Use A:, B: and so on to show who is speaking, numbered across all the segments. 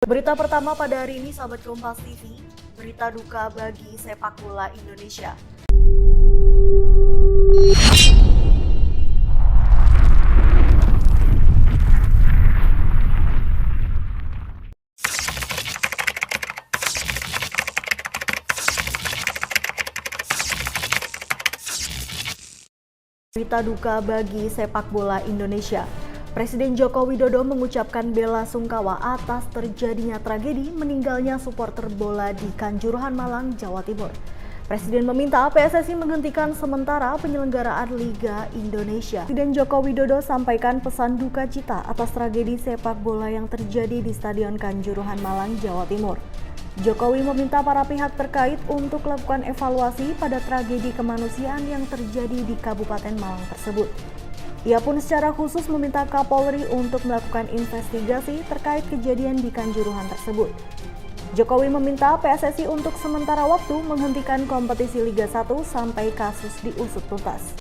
A: Berita pertama pada hari ini, sahabat Kompas TV, berita duka bagi sepak bola Indonesia. Berita duka bagi sepak bola Indonesia. Presiden Joko Widodo mengucapkan bela sungkawa atas terjadinya tragedi meninggalnya supporter bola di Kanjuruhan, Malang, Jawa Timur. Presiden meminta PSSI menghentikan sementara penyelenggaraan Liga Indonesia. Presiden Joko Widodo sampaikan pesan duka cita atas tragedi sepak bola yang terjadi di Stadion Kanjuruhan, Malang, Jawa Timur. Jokowi meminta para pihak terkait untuk melakukan evaluasi pada tragedi kemanusiaan yang terjadi di Kabupaten Malang tersebut. Ia pun secara khusus meminta Kapolri untuk melakukan investigasi terkait kejadian di Kanjuruhan tersebut. Jokowi meminta PSSI untuk sementara waktu menghentikan kompetisi Liga 1 sampai kasus diusut tuntas.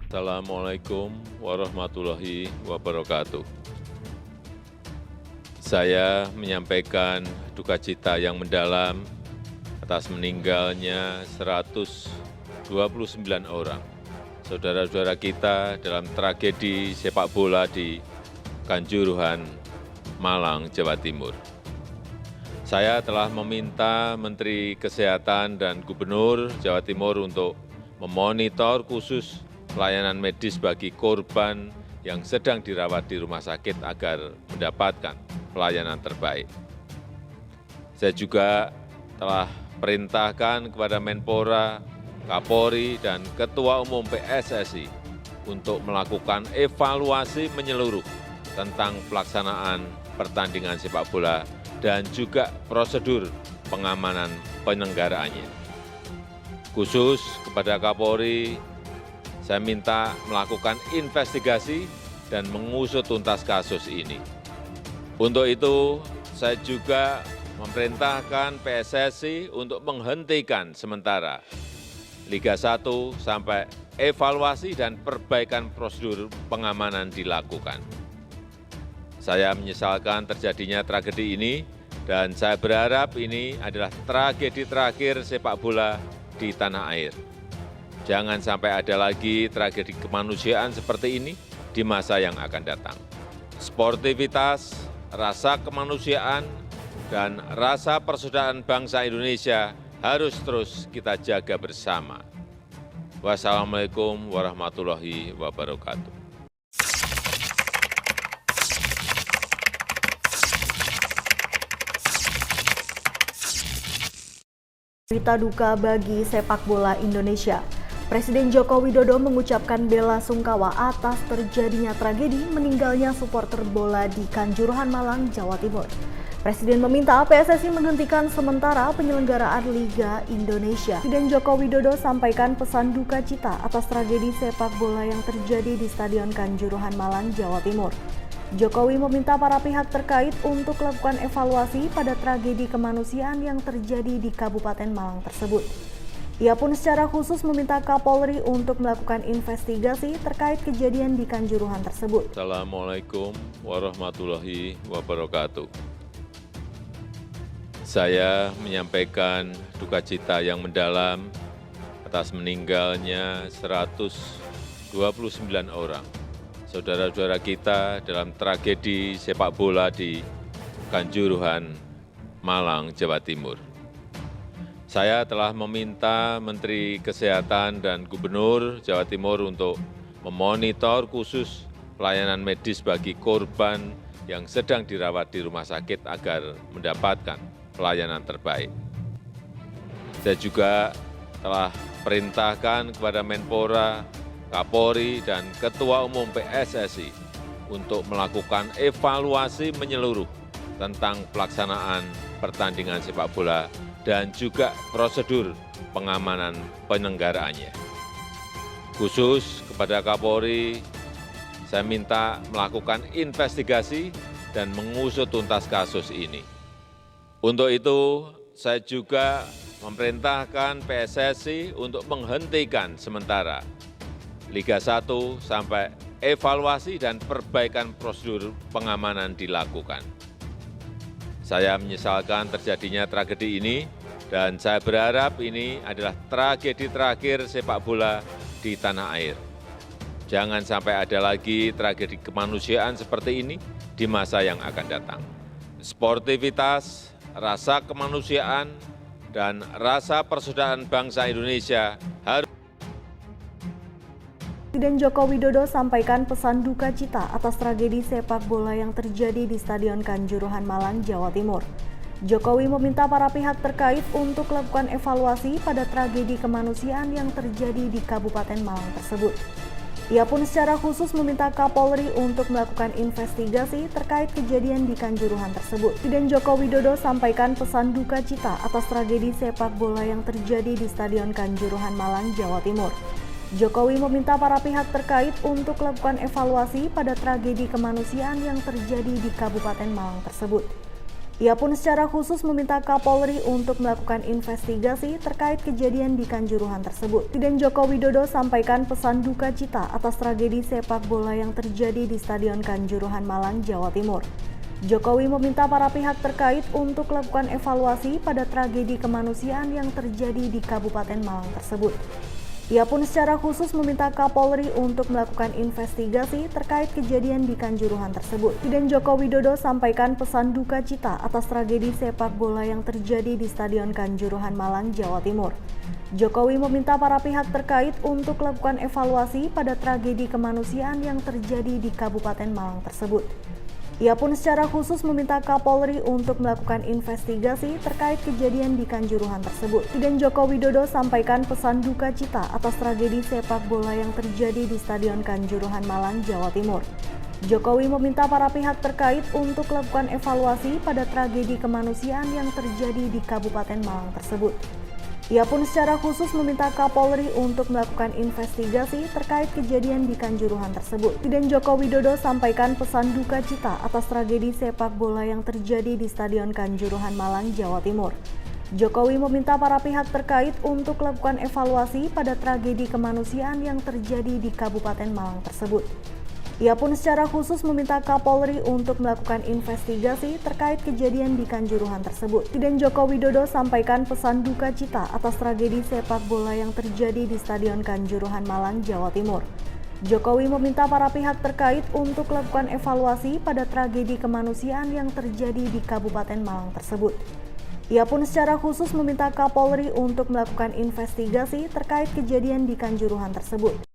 B: Assalamualaikum warahmatullahi wabarakatuh. Saya menyampaikan duka cita yang mendalam atas meninggalnya 129 orang saudara-saudara kita dalam tragedi sepak bola di Kanjuruhan, Malang, Jawa Timur. Saya telah meminta Menteri Kesehatan dan Gubernur Jawa Timur untuk memonitor khusus pelayanan medis bagi korban yang sedang dirawat di rumah sakit agar mendapatkan pelayanan terbaik. Saya juga telah perintahkan kepada Menpora, Kapolri, dan Ketua Umum PSSI untuk melakukan evaluasi menyeluruh tentang pelaksanaan pertandingan sepak bola dan juga prosedur pengamanan penyelenggaraannya. Khusus kepada Kapolri, saya minta melakukan investigasi dan mengusut tuntas kasus ini. Untuk itu, saya juga memerintahkan PSSI untuk menghentikan sementara Liga 1 sampai evaluasi dan perbaikan prosedur pengamanan dilakukan. Saya menyesalkan terjadinya tragedi ini dan saya berharap ini adalah tragedi terakhir sepak bola di tanah air. Jangan sampai ada lagi tragedi kemanusiaan seperti ini di masa yang akan datang. Sportivitas, rasa kemanusiaan, dan rasa persaudaraan bangsa Indonesia harus terus kita jaga bersama. Wassalamualaikum warahmatullahi wabarakatuh.
A: Berita duka bagi sepak bola Indonesia. Presiden Joko Widodo mengucapkan bela sungkawa atas terjadinya tragedi meninggalnya supporter bola di Kanjuruhan, Malang, Jawa Timur. Presiden meminta PSSI menghentikan sementara penyelenggaraan Liga Indonesia. Presiden Joko Widodo sampaikan pesan duka cita atas tragedi sepak bola yang terjadi di Stadion Kanjuruhan, Malang, Jawa Timur. Jokowi meminta para pihak terkait untuk melakukan evaluasi pada tragedi kemanusiaan yang terjadi di Kabupaten Malang tersebut. Ia pun secara khusus meminta Kapolri untuk melakukan investigasi terkait kejadian di Kanjuruhan tersebut.
B: Assalamualaikum warahmatullahi wabarakatuh. Saya menyampaikan duka cita yang mendalam atas meninggalnya 129 orang saudara-saudara kita dalam tragedi sepak bola di Kanjuruhan, Malang, Jawa Timur. Saya telah meminta Menteri Kesehatan dan Gubernur Jawa Timur untuk memonitor khusus pelayanan medis bagi korban yang sedang dirawat di rumah sakit agar mendapatkan pelayanan terbaik. Saya juga telah perintahkan kepada Menpora, Kapolri, dan Ketua Umum PSSI untuk melakukan evaluasi menyeluruh tentang pelaksanaan pertandingan sepak bola dan juga prosedur pengamanan penyelenggaraannya. Khusus kepada Kapolri, saya minta melakukan investigasi dan mengusut tuntas kasus ini. Untuk itu, saya juga memerintahkan PSSI untuk menghentikan sementara Liga 1 sampai evaluasi dan perbaikan prosedur pengamanan dilakukan. Saya menyesalkan terjadinya tragedi ini dan saya berharap ini adalah tragedi terakhir sepak bola di tanah air. Jangan sampai ada lagi tragedi kemanusiaan seperti ini di masa yang akan datang. Sportivitas, rasa kemanusiaan, dan rasa persaudaraan bangsa Indonesia harus.
A: Presiden Joko Widodo sampaikan pesan duka cita atas tragedi sepak bola yang terjadi di Stadion Kanjuruhan Malang, Jawa Timur. Jokowi meminta para pihak terkait untuk melakukan evaluasi pada tragedi kemanusiaan yang terjadi di Kabupaten Malang tersebut. Ia pun secara khusus meminta Kapolri untuk melakukan investigasi terkait kejadian di Kanjuruhan tersebut. Presiden Joko Widodo sampaikan pesan duka cita atas tragedi sepak bola yang terjadi di Stadion Kanjuruhan Malang, Jawa Timur. Jokowi meminta para pihak terkait untuk melakukan evaluasi pada tragedi kemanusiaan yang terjadi di Kabupaten Malang tersebut. Ia pun secara khusus meminta Kapolri untuk melakukan investigasi terkait kejadian di Kanjuruhan tersebut. Presiden Joko Widodo sampaikan pesan duka cita atas tragedi sepak bola yang terjadi di Stadion Kanjuruhan Malang, Jawa Timur. Jokowi meminta para pihak terkait untuk melakukan evaluasi pada tragedi kemanusiaan yang terjadi di Kabupaten Malang tersebut. Ia pun secara khusus meminta Kapolri untuk melakukan investigasi terkait kejadian di Kanjuruhan tersebut. Presiden Joko Widodo sampaikan pesan duka cita atas tragedi sepak bola yang terjadi di Stadion Kanjuruhan Malang, Jawa Timur. Jokowi meminta para pihak terkait untuk melakukan evaluasi pada tragedi kemanusiaan yang terjadi di Kabupaten Malang tersebut. Ia pun secara khusus meminta Kapolri untuk melakukan investigasi terkait kejadian di Kanjuruhan tersebut. Presiden Joko Widodo sampaikan pesan duka cita atas tragedi sepak bola yang terjadi di Stadion Kanjuruhan Malang, Jawa Timur. Jokowi meminta para pihak terkait untuk melakukan evaluasi pada tragedi kemanusiaan yang terjadi di Kabupaten Malang tersebut. Ia pun secara khusus meminta Kapolri untuk melakukan investigasi terkait kejadian di Kanjuruhan tersebut. Presiden Joko Widodo sampaikan pesan duka cita atas tragedi sepak bola yang terjadi di Stadion Kanjuruhan Malang, Jawa Timur. Jokowi meminta para pihak terkait untuk melakukan evaluasi pada tragedi kemanusiaan yang terjadi di Kabupaten Malang tersebut. Ia pun secara khusus meminta Kapolri untuk melakukan investigasi terkait kejadian di Kanjuruhan tersebut. Presiden Joko Widodo sampaikan pesan duka cita atas tragedi sepak bola yang terjadi di Stadion Kanjuruhan Malang, Jawa Timur. Jokowi meminta para pihak terkait untuk melakukan evaluasi pada tragedi kemanusiaan yang terjadi di Kabupaten Malang tersebut. Ia pun secara khusus meminta Kapolri untuk melakukan investigasi terkait kejadian di Kanjuruhan tersebut.